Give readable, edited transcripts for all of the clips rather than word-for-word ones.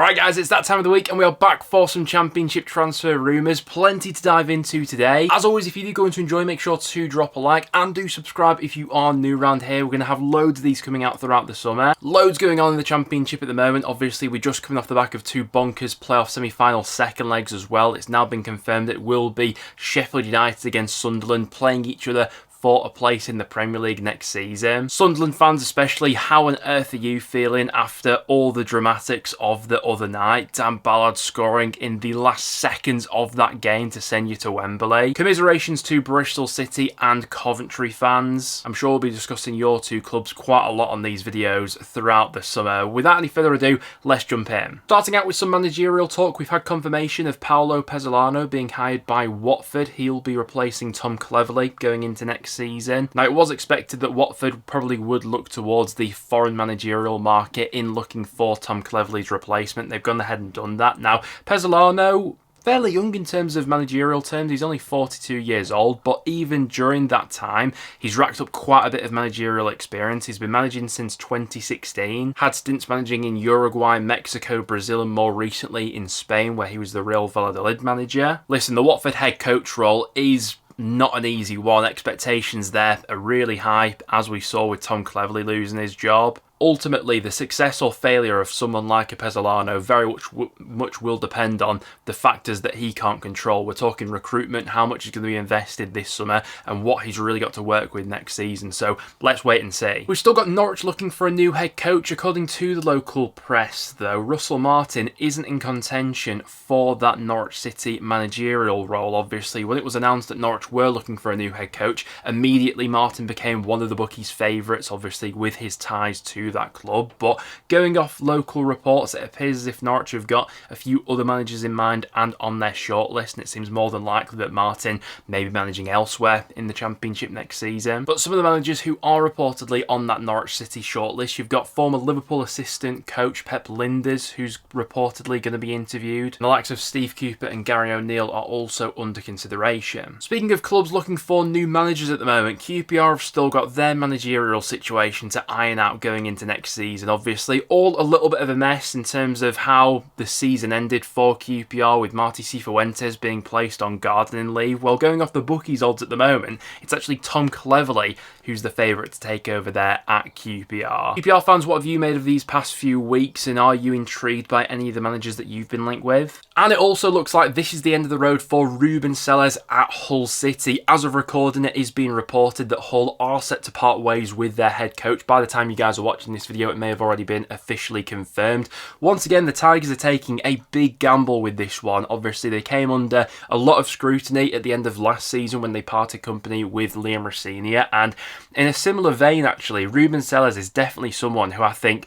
Alright guys, it's that time of the week and we are back for some Championship transfer rumours. Plenty to dive into today. As always, if you do go to enjoy, make sure to drop a like and do subscribe if you are new around here. We're going to have loads of these coming out throughout the summer. Loads going on in the Championship at the moment. Obviously, we're just coming off the back of two bonkers playoff semi-final second legs as well. It's now been confirmed it will be Sheffield United against Sunderland playing each other for a place in the Premier League next season. Sunderland fans especially, how on earth are you feeling after all the dramatics of the other night? Dan Ballard scoring in the last seconds of that game to send you to Wembley. Commiserations to Bristol City and Coventry fans. I'm sure we'll be discussing your two clubs quite a lot on these videos throughout the summer. Without any further ado, let's jump in. Starting out with some managerial talk, we've had confirmation of Paolo Pezzolano being hired by Watford. He'll be replacing Tom Cleverley going into next season. Now, it was expected that Watford probably would look towards the foreign managerial market in looking for Tom Cleverley's replacement. They've gone ahead and done that. Now, Pezzolano, fairly young in terms of managerial terms. He's only 42 years old, but even during that time, he's racked up quite a bit of managerial experience. He's been managing since 2016, had stints managing in Uruguay, Mexico, Brazil, and more recently in Spain, where he was the Real Valladolid manager. Listen, the Watford head coach role is not an easy one. Expectations there are really high, as we saw with Tom Cleverley losing his job. Ultimately, the success or failure of someone like a Pezzolano very much will depend on the factors that he can't control. We're talking recruitment, how much is going to be invested this summer, and what he's really got to work with next season. So let's wait and see. We've still got Norwich looking for a new head coach. According to the local press, though, Russell Martin isn't in contention for that Norwich City managerial role. Obviously, when it was announced that Norwich were looking for a new head coach, immediately Martin became one of the bookies' favourites, obviously with his ties to that club. But going off local reports, it appears as if Norwich have got a few other managers in mind and on their shortlist, and it seems more than likely that Martin may be managing elsewhere in the Championship next season. But some of the managers who are reportedly on that Norwich City shortlist, you've got former Liverpool assistant coach Pep Lijnders, who's reportedly going to be interviewed, and the likes of Steve Cooper and Gary O'Neill are also under consideration. Speaking of clubs looking for new managers at the moment, QPR have still got their managerial situation to iron out going into next season. Obviously, all a little bit of a mess in terms of how the season ended for QPR, with Marti Cifuentes being placed on gardening leave. Well, going off the bookies odds at the moment, it's actually Tom Cleverley who's the favourite to take over there at QPR. QPR fans, what have you made of these past few weeks, and are you intrigued by any of the managers that you've been linked with? And it also looks like this is the end of the road for Ruben at Hull City. As of recording, it is being reported that Hull are set to part ways with their head coach. By the time you guys are watching this video, it may have already been officially confirmed. Once again, the Tigers are taking a big gamble with this one. Obviously, they came under a lot of scrutiny at the end of last season when they parted company with Liam Rosenior, and in a similar vein, actually, Ruben is definitely someone who I think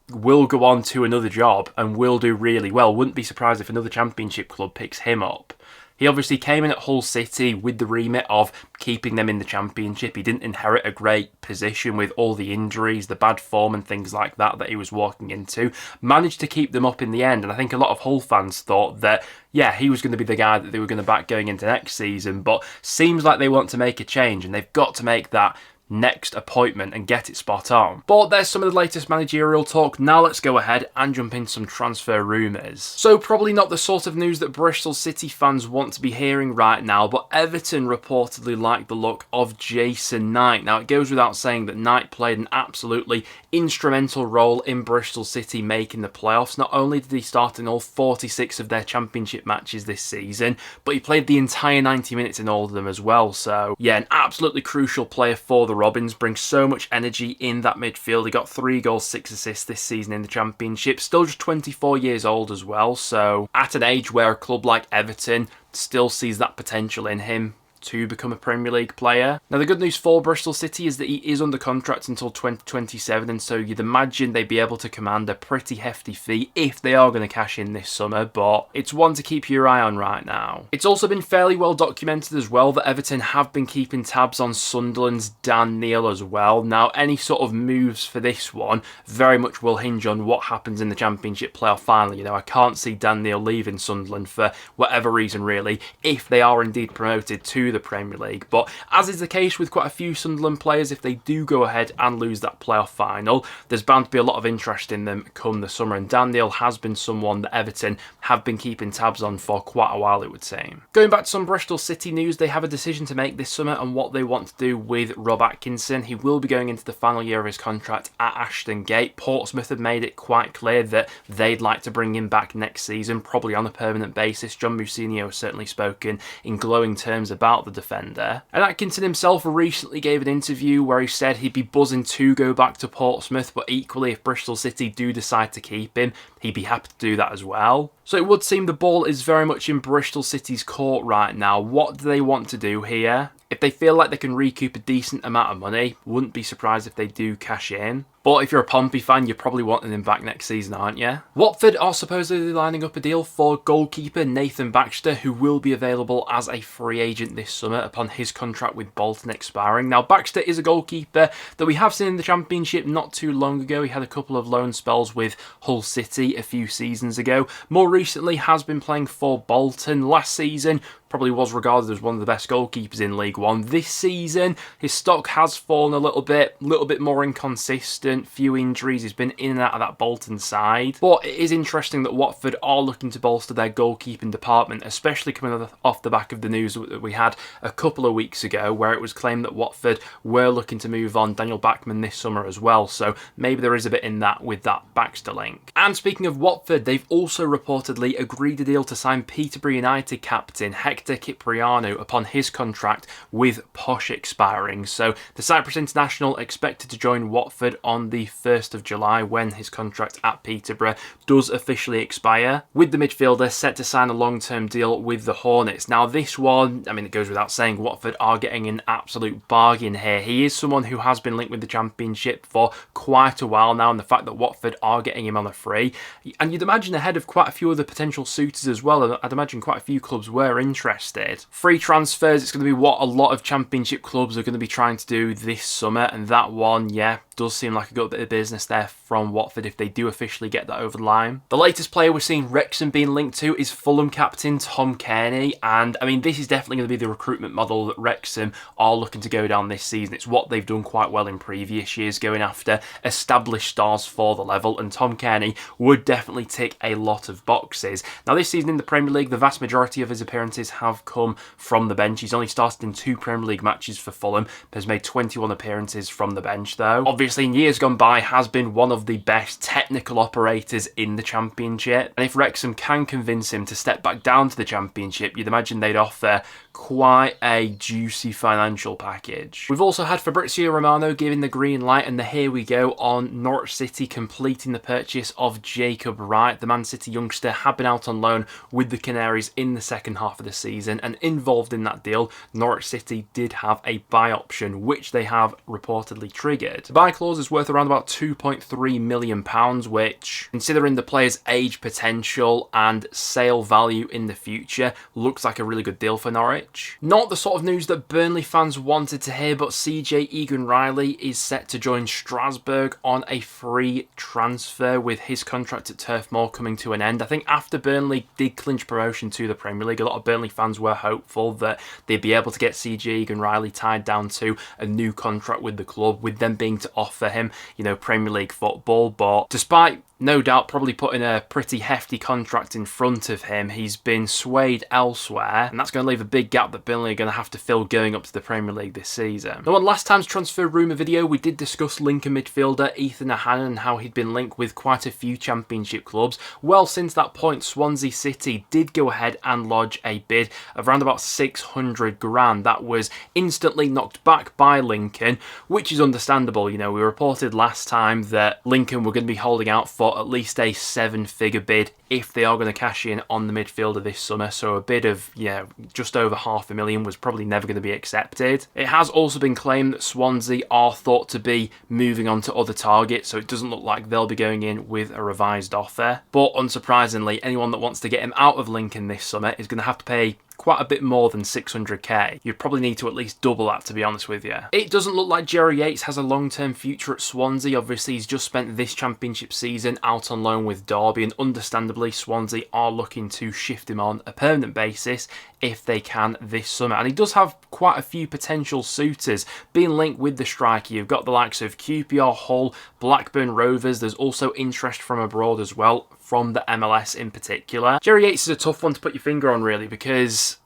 will go on to another job and will do really well. Wouldn't be surprised if another Championship club picks him up. He obviously came in at Hull City with the remit of keeping them in the Championship. He didn't inherit a great position with all the injuries, the bad form and things like that he was walking into. Managed to keep them up in the end, and I think a lot of Hull fans thought that, yeah, he was going to be the guy that they were going to back going into next season, but seems like they want to make a change, and they've got to make that next appointment and get it spot on. But there's some of the latest managerial talk. Now let's go ahead and jump into some transfer rumours. So probably not the sort of news that Bristol City fans want to be hearing right now, but Everton reportedly like the look of Jason Knight. Now, it goes without saying that Knight played an absolutely instrumental role in Bristol City making the playoffs. Not only did he start in all 46 of their Championship matches this season, but he played the entire 90 minutes in all of them as well. So yeah, an absolutely crucial player for the Robins, brings so much energy in that midfield. He got 3 goals, 6 assists this season in the Championship. Still just 24 years old as well, so at an age where a club like Everton still sees that potential in him to become a Premier League player. Now, the good news for Bristol City is that he is under contract until 2027, and so you'd imagine they'd be able to command a pretty hefty fee if they are going to cash in this summer, but it's one to keep your eye on right now. It's also been fairly well documented as well that Everton have been keeping tabs on Sunderland's Dan Neil as well. Now, any sort of moves for this one very much will hinge on what happens in the Championship playoff final. You know, I can't see Dan Neil leaving Sunderland for whatever reason, really, if they are indeed promoted to the Premier League. But as is the case with quite a few Sunderland players, if they do go ahead and lose that playoff final, there's bound to be a lot of interest in them come the summer, and Dan Neil has been someone that Everton have been keeping tabs on for quite a while, it would seem. Going back to some Bristol City news, they have a decision to make this summer on what they want to do with Rob Atkinson. He will be going into the final year of his contract at Ashton Gate. Portsmouth have made it quite clear that they'd like to bring him back next season, probably on a permanent basis. John Mousinho has certainly spoken in glowing terms about the defender. And Atkinson himself recently gave an interview where he said he'd be buzzing to go back to Portsmouth, but equally if Bristol City do decide to keep him, he'd be happy to do that as well. So it would seem the ball is very much in Bristol City's court right now. What do they want to do here? If they feel like they can recoup a decent amount of money, wouldn't be surprised if they do cash in. But if you're a Pompey fan, you're probably wanting him back next season, aren't you? Watford are supposedly lining up a deal for goalkeeper Nathan Baxter, who will be available as a free agent this summer upon his contract with Bolton expiring. Now, Baxter is a goalkeeper that we have seen in the Championship not too long ago. He had a couple of loan spells with Hull City a few seasons ago. More recently, has been playing for Bolton. Last season, probably was regarded as one of the best goalkeepers in League One. This season, his stock has fallen a little bit more inconsistent. Few injuries, he's been in and out of that Bolton side. But it is interesting that Watford are looking to bolster their goalkeeping department, especially coming off the back of the news that we had a couple of weeks ago, where it was claimed that Watford were looking to move on Daniel Bachmann this summer as well. So maybe there is a bit in that with that Baxter link. And speaking of Watford, they've also reportedly agreed a deal to sign Peterborough United captain Hector Cipriano upon his contract with Posh expiring. So the Cyprus international expected to join Watford on the 1st of July when his contract at Peterborough does officially expire, with the midfielder set to sign a long-term deal with the Hornets. Now this one, I mean, it goes without saying, Watford are getting an absolute bargain here. He is someone who has been linked with the Championship for quite a while now, and the fact that Watford are getting him on a free, and you'd imagine ahead of quite a few other potential suitors as well, and I'd imagine quite a few clubs were interested. Free transfers, it's going to be what a lot of Championship clubs are going to be trying to do this summer, and that one, yeah, does seem like a good bit of business there from Watford if they do officially get that over the line. The latest player we're seeing Wrexham being linked to is Fulham captain Tom Cairney, and I mean, this is definitely going to be the recruitment model that Wrexham are looking to go down this season. It's what they've done quite well in previous years, going after established stars for the level, and Tom Cairney would definitely tick a lot of boxes. Now this season in the Premier League, the vast majority of his appearances have come from the bench. He's only started in 2 Premier League matches for Fulham, but has made 21 appearances from the bench though. Obviously in years gone by has been one of the best technical operators in the Championship, and if Wrexham can convince him to step back down to the Championship, you'd imagine they'd offer quite a juicy financial package. We've also had Fabrizio Romano giving the green light, and the here we go on Norwich City completing the purchase of Jacob Wright. The Man City youngster had been out on loan with the Canaries in the second half of the season, and involved in that deal, Norwich City did have a buy option, which they have reportedly triggered. The buy clause is worth around about £2.3 million, which, considering the player's age potential and sale value in the future, looks like a really good deal for Norwich. Not the sort of news that Burnley fans wanted to hear, but CJ Egan-Riley is set to join Strasbourg on a free transfer, with his contract at Turf Moor coming to an end. I think after Burnley did clinch promotion to the Premier League, a lot of Burnley fans were hopeful that they'd be able to get CJ Egan-Riley tied down to a new contract with the club, with them being to offer him, you know, Premier League football. But despite no doubt probably putting a pretty hefty contract in front of him, he's been swayed elsewhere, and that's going to leave a big gap that Burnley are going to have to fill going up to the Premier League this season. Now, on last time's transfer rumour video, we did discuss Lincoln midfielder Ethan Ahanon and how he'd been linked with quite a few Championship clubs. Well, since that point, Swansea City did go ahead and lodge a bid of around about 600 grand. That was instantly knocked back by Lincoln, which is understandable. You know, we reported last time that Lincoln were going to be holding out for at least a 7-figure bid if they are going to cash in on the midfielder this summer, so a bid of, yeah, just over $500,000 was probably never going to be accepted. It has also been claimed that Swansea are thought to be moving on to other targets, so it doesn't look like they'll be going in with a revised offer. But unsurprisingly, anyone that wants to get him out of Lincoln this summer is going to have to pay quite a bit more than 600k. You'd probably need to at least double that, to be honest with you. It doesn't look like Jerry Yates has a long-term future at Swansea. Obviously, he's just spent this championship season out on loan with Derby, and understandably, Swansea are looking to shift him on a permanent basis if they can this summer. And he does have quite a few potential suitors being linked with the striker. You've got the likes of QPR, Hull, Blackburn Rovers. There's also interest from abroad as well, from the MLS in particular. Jerry Yates is a tough one to put your finger on, really, because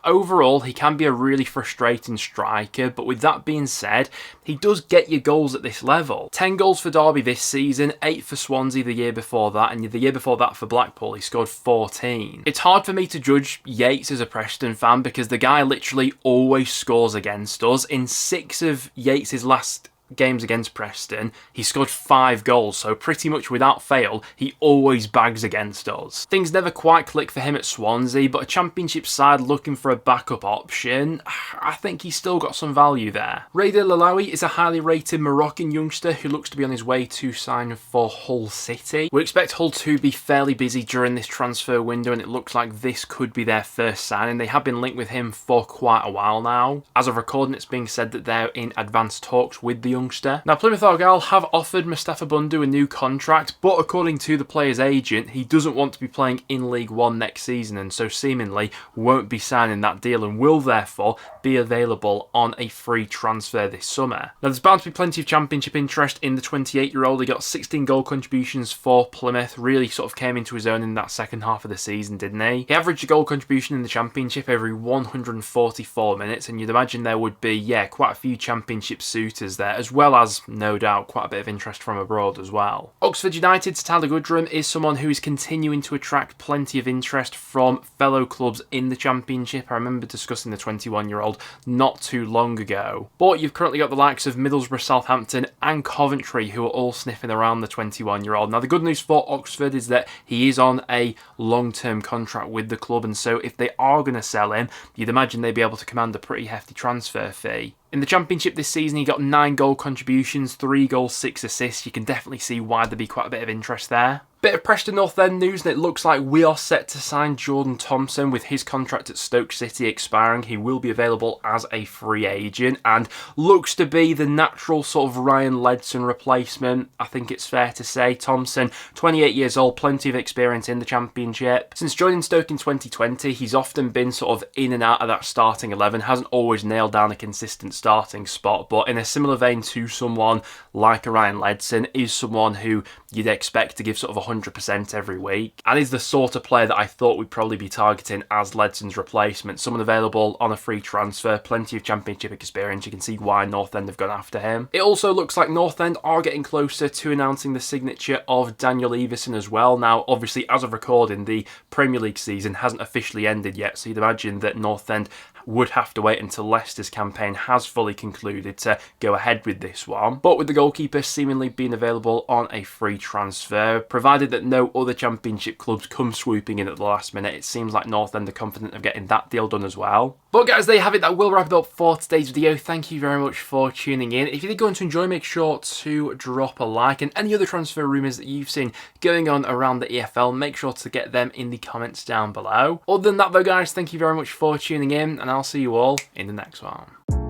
overall, he can be a really frustrating striker, but with that being said, he does get you goals at this level. 10 goals for Derby this season, 8 for Swansea the year before that, and the year before that for Blackpool, he scored 14. It's hard for me to judge Yates as a Preston fan because the guy literally always scores against us. In 6 of Yates' last games against Preston, he scored 5 goals, so pretty much without fail, he always bags against us. Things never quite click for him at Swansea, but a championship side looking for a backup option, I think he's still got some value there. Raider Lalawi is a highly rated Moroccan youngster who looks to be on his way to sign for Hull City. We expect Hull to be fairly busy during this transfer window, and it looks like this could be their first signing. They have been linked with him for quite a while now. As of recording, it's being said that they're in advanced talks with the youngster. Now, Plymouth Argyle have offered Mustafa Bundu a new contract, but according to the player's agent, he doesn't want to be playing in League One next season, and so seemingly won't be signing that deal and will therefore be available on a free transfer this summer. Now, there's bound to be plenty of championship interest in the 28-year-old. He got 16 goal contributions for Plymouth, really sort of came into his own in that second half of the season, didn't he? He averaged a goal contribution in the championship every 144 minutes, and you'd imagine there would be, quite a few championship suitors there, as well as, no doubt, quite a bit of interest from abroad as well. Oxford United's Tyler Goodrum is someone who is continuing to attract plenty of interest from fellow clubs in the Championship. I remember discussing the 21-year-old not too long ago. But you've currently got the likes of Middlesbrough, Southampton and Coventry who are all sniffing around the 21-year-old. Now, the good news for Oxford is that he is on a long-term contract with the club, and so if they are going to sell him, you'd imagine they'd be able to command a pretty hefty transfer fee. In the Championship this season, he got 9 goal contributions, 3 goals, 6 assists. You can definitely see why there'd be quite a bit of interest there. Bit of Preston North End news, and it looks like we are set to sign Jordan Thompson with his contract at Stoke City expiring. He will be available as a free agent and looks to be the natural sort of Ryan Ledson replacement. I think it's fair to say. Thompson, 28 years old, plenty of experience in the Championship. Since joining Stoke in 2020, he's often been sort of in and out of that starting 11, hasn't always nailed down a consistent starting spot, but in a similar vein to someone like a Ryan Ledson, is someone who you'd expect to give sort of 100% every week, and is the sort of player that I thought we'd probably be targeting as Ledson's replacement. Someone available on a free transfer, plenty of Championship experience. You can see why North End have gone after him. It also looks like North End are getting closer to announcing the signature of Daniel Everson as well. Now, obviously, as of recording, the Premier League season hasn't officially ended yet, so you'd imagine that North End would have to wait until Leicester's campaign has fully concluded to go ahead with this one. But with the goalkeeper seemingly being available on a free transfer, provided that no other Championship clubs come swooping in at the last minute, it seems like North End are confident of getting that deal done as well. But guys, there you have it. That will wrap it up for today's video. Thank you very much for tuning in. If you did go on to enjoy, make sure to drop a like, and any other transfer rumours that you've seen going on around the EFL, make sure to get them in the comments down below. Other than that though guys, thank you very much for tuning in, and I'll see you all in the next one.